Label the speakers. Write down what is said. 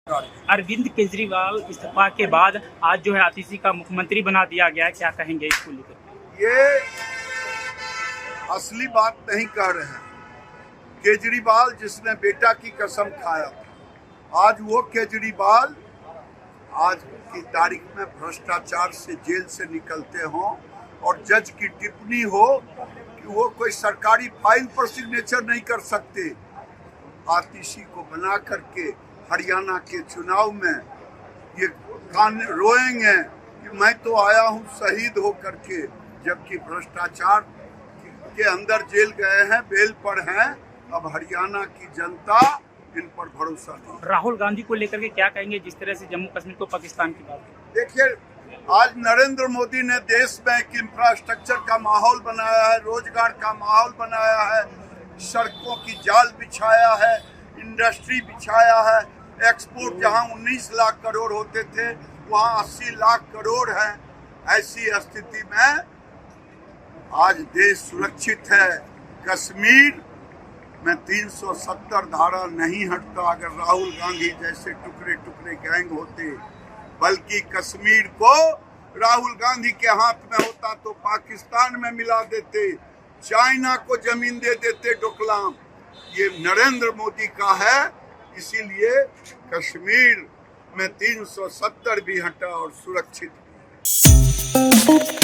Speaker 1: अरविंद केजरीवाल इस्तीफा के बाद आज जो है आतिशी का मुख्यमंत्री बना दिया गया है, क्या कहेंगे इसको लेकर?
Speaker 2: ये असली बात नहीं कह रहे हैं। केजरीवाल जिसने बेटा की कसम खाया था, आज वो केजरीवाल आज की तारीख में भ्रष्टाचार से जेल से निकलते हों और जज की टिप्पणी हो कि वो कोई सरकारी फाइल पर सिग्नेचर नहीं कर सकते। आतिशी को बना करके हरियाणा के चुनाव में ये कान रोएंगे कि मैं तो आया हूँ शहीद हो करके, जबकि भ्रष्टाचार के अंदर जेल गए हैं, बेल पर हैं। अब हरियाणा की जनता इन पर भरोसा नहीं।
Speaker 1: राहुल गांधी को लेकर के क्या कहेंगे, जिस तरह से जम्मू कश्मीर को पाकिस्तान की बात?
Speaker 2: देखिए, आज नरेंद्र मोदी ने देश में एक इंफ्रास्ट्रक्चर का माहौल बनाया है, रोजगार का माहौल बनाया है, सड़कों की जाल बिछाया है, इंडस्ट्री बिछाया है। एक्सपोर्ट जहां 19 लाख करोड़ होते थे वहां 80 लाख करोड़ है। ऐसी स्थिति में आज देश सुरक्षित है। कश्मीर में 370 धारा नहीं हटता अगर राहुल गांधी जैसे टुकड़े टुकड़े गैंग होते, बल्कि कश्मीर को राहुल गांधी के हाथ में होता तो पाकिस्तान में मिला देते, चाइना को जमीन दे देते डोकलाम। ये नरेंद्र मोदी का है, इसीलिए कश्मीर में 370 भी हटा और सुरक्षित भी।